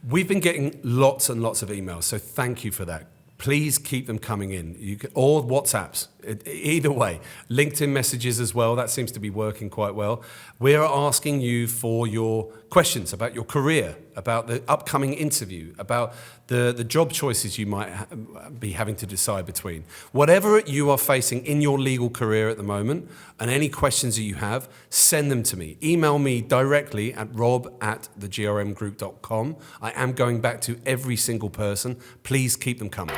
We've been getting lots and lots of emails, so thank you for that. Please keep them coming in, or WhatsApps, either way. LinkedIn messages as well, that seems to be working quite well. We're asking you for your questions about your career, about the upcoming interview, about the job choices you might be having to decide between. Whatever you are facing in your legal career at the moment, and any questions that you have, send them to me. Email me directly at rob@thegrmgroup.com. I am going back to every single person. Please keep them coming.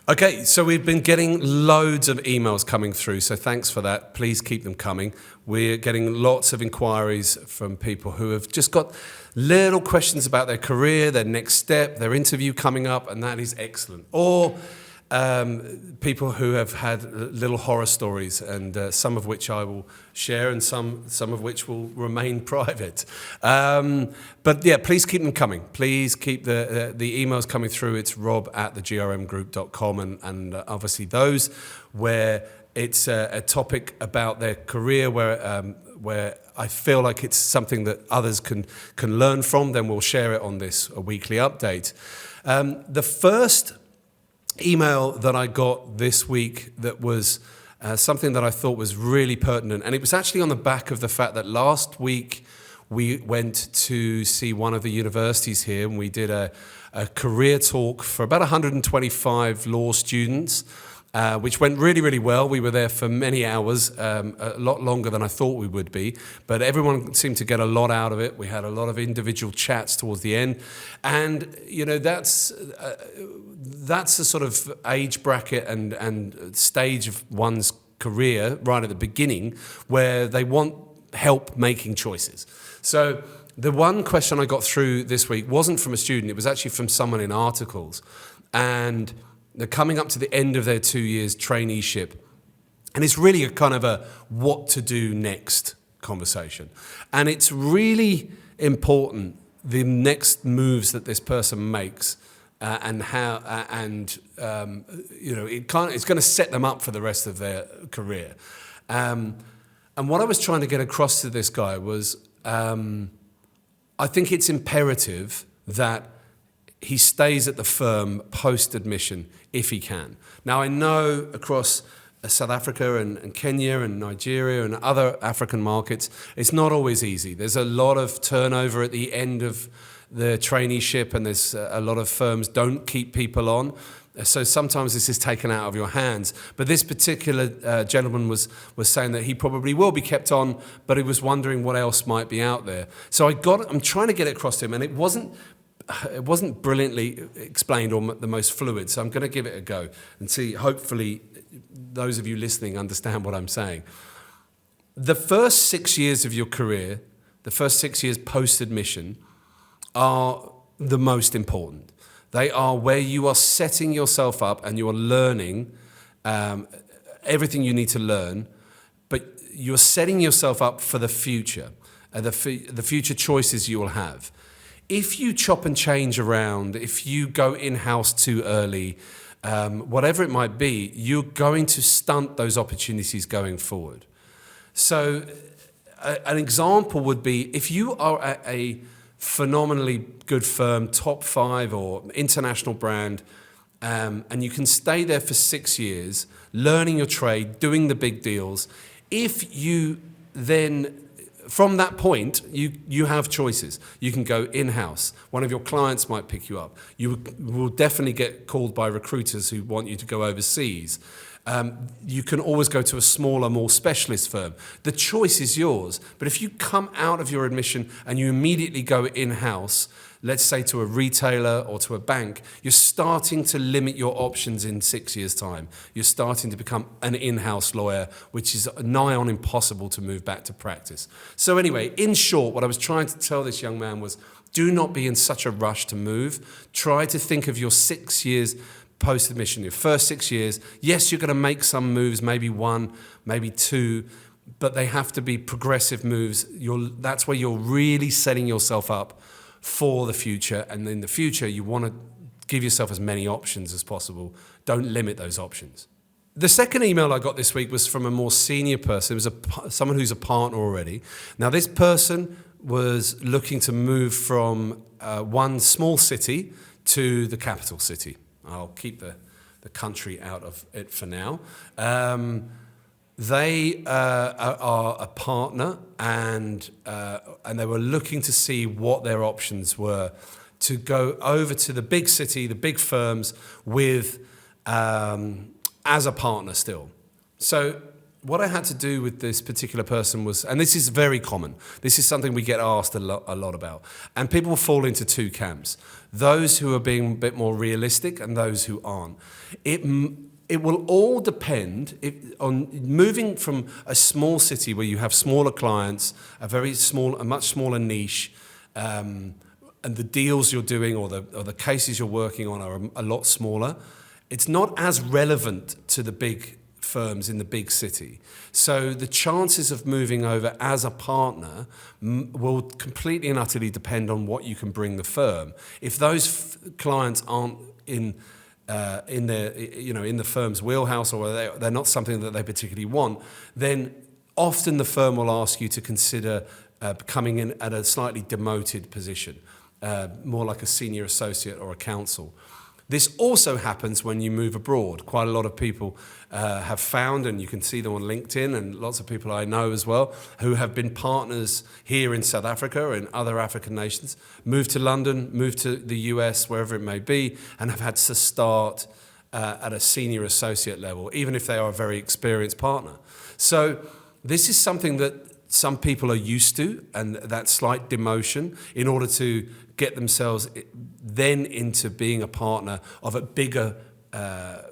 Okay, so we've been getting loads of emails coming through, so thanks for that. Please keep them coming. We're getting lots of inquiries from people who have just got little questions about their career, their next step, their interview coming up, and that is excellent. Or people who have had little horror stories, and some of which I will share, and some of which will remain private. But yeah, please keep them coming. Please keep the emails coming through. It's rob@thegrmgroup.com, and obviously those where it's a topic about their career where I feel like it's something that others can learn from, then we'll share it on this weekly update. The first email that I got this week that was something that I thought was really pertinent, and it was actually on the back of the fact that last week we went to see one of the universities here, and we did a career talk for about 125 law students, which went really, really well. We were there for many hours, a lot longer than I thought we would be, but everyone seemed to get a lot out of it. We had a lot of individual chats towards the end, and that's a sort of age bracket and stage of one's career right at the beginning where they want help making choices. So the one question I got through this week wasn't from a student, it was actually from someone in articles, and they're coming up to the end of their 2 years traineeship, and it's really a kind of a what to do next conversation. And it's really important, the next moves that this person makes, and how, it's going to set them up for the rest of their career. And what I was trying to get across to this guy was, I think it's imperative that he stays at the firm post-admission if he can. Now, I know across South Africa and Kenya and Nigeria and other African markets, it's not always easy. There's a lot of turnover at the end of the traineeship, and there's a lot of firms don't keep people on. So sometimes this is taken out of your hands. But this particular gentleman was saying that he probably will be kept on, but he was wondering what else might be out there. So I'm trying to get it across to him, and it wasn't brilliantly explained or the most fluid, so I'm going to give it a go and see, hopefully those of you listening understand what I'm saying. The first 6 years of your career, the first 6 years post-admission, are the most important. They are where you are setting yourself up and you are learning everything you need to learn, but you're setting yourself up for the future, the future choices you will have. If you chop and change around, if you go in-house too early, whatever it might be, you're going to stunt those opportunities going forward. So an example would be if you are at a phenomenally good firm, top 5 or international brand, and you can stay there for 6 years, learning your trade, doing the big deals. If you then, from that point, you have choices. You can go in-house. One of your clients might pick you up. You will definitely get called by recruiters who want you to go overseas. You can always go to a smaller, more specialist firm. The choice is yours. But if you come out of your admission and you immediately go in-house, let's say to a retailer or to a bank, you're starting to limit your options in 6 years' time. You're starting to become an in-house lawyer, which is nigh on impossible to move back to practice. So anyway, in short, what I was trying to tell this young man was, do not be in such a rush to move. Try to think of your 6 years post-admission, your first 6 years. Yes, you're going to make some moves, maybe 1, maybe 2, but they have to be progressive moves. That's where you're really setting yourself up for the future, and in the future you want to give yourself as many options as possible. Don't limit those options. The second email I got this week was from a more senior person. It was someone who's a partner already. Now, this person was looking to move from one small city to the capital city. I'll keep the country out of it for now. They are a partner, and they were looking to see what their options were to go over to the big city, the big firms, with as a partner still. So what I had to do with this particular person was, and this is very common, this is something we get asked a lot about, and people fall into two camps: those who are being a bit more realistic and those who aren't. It will all depend on moving from a small city where you have smaller clients, a much smaller niche, and the deals you're doing or the cases you're working on are a lot smaller. It's not as relevant to the big firms in the big city. So the chances of moving over as a partner will completely and utterly depend on what you can bring the firm. If those clients aren't in the firm's wheelhouse, or they're not something that they particularly want, then often the firm will ask you to consider coming in at a slightly demoted position, more like a senior associate or a counsel. This also happens when you move abroad. Quite a lot of people have found, and you can see them on LinkedIn, and lots of people I know as well, who have been partners here in South Africa and other African nations, moved to London, moved to the US, wherever it may be, and have had to start at a senior associate level, even if they are a very experienced partner. So this is something that some people are used to, and that slight demotion, in order to get themselves then into being a partner of a bigger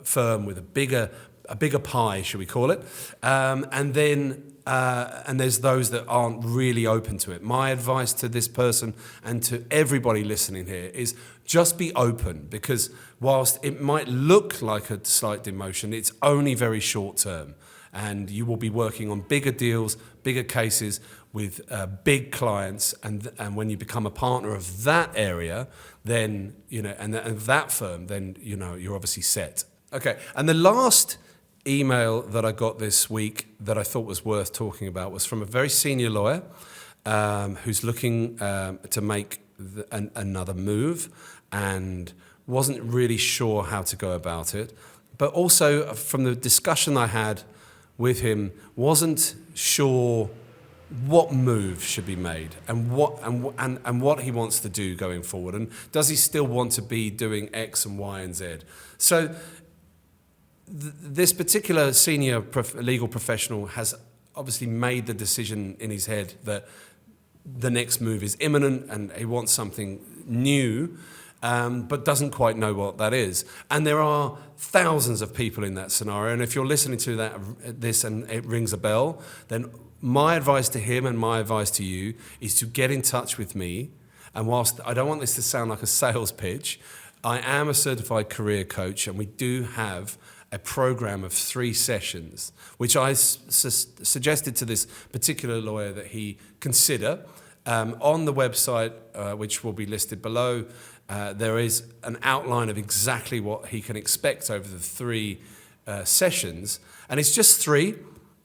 firm with a bigger pie, shall we call it? And there's those that aren't really open to it. My advice to this person and to everybody listening here is just be open, because whilst it might look like a slight demotion, it's only very short term. And you will be working on bigger deals, bigger cases with big clients, and when you become a partner of that area, then and that firm, then you're obviously set. Okay, and the last email that I got this week that I thought was worth talking about was from a very senior lawyer who's looking to make another move and wasn't really sure how to go about it, but also from the discussion I had with him, wasn't sure what move should be made and what he wants to do going forward, and does he still want to be doing X and Y and Z. So this particular senior legal professional has obviously made the decision in his head that the next move is imminent and he wants something new, but doesn't quite know what that is. And there are thousands of people in that scenario. And if you're listening to this and it rings a bell, then my advice to him and my advice to you is to get in touch with me. And whilst I don't want this to sound like a sales pitch, I am a certified career coach, and we do have a program of 3 sessions, which I suggested to this particular lawyer that he consider. On the website, which will be listed below, there is an outline of exactly what he can expect over the 3 sessions, and it's just 3.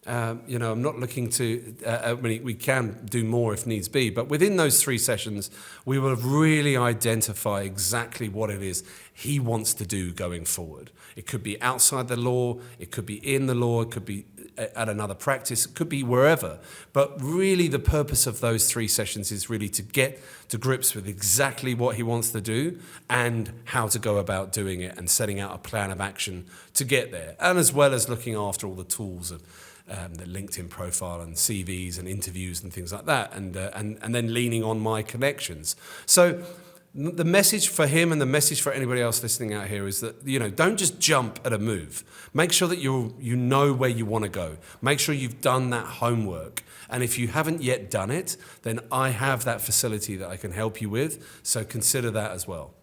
I'm not looking to, we can do more if needs be, but within those 3 sessions, we will really identify exactly what it is he wants to do going forward. It could be outside the law, it could be in the law, it could be at another practice, it could be wherever. But really the purpose of those 3 sessions is really to get to grips with exactly what he wants to do and how to go about doing it and setting out a plan of action to get there. And as well as looking after all the tools of the LinkedIn profile and CVs and interviews and things like that, and then leaning on my connections. So the message for him and the message for anybody else listening out here is that, don't just jump at a move. Make sure that you know where you want to go. Make sure you've done that homework. And if you haven't yet done it, then I have that facility that I can help you with. So consider that as well.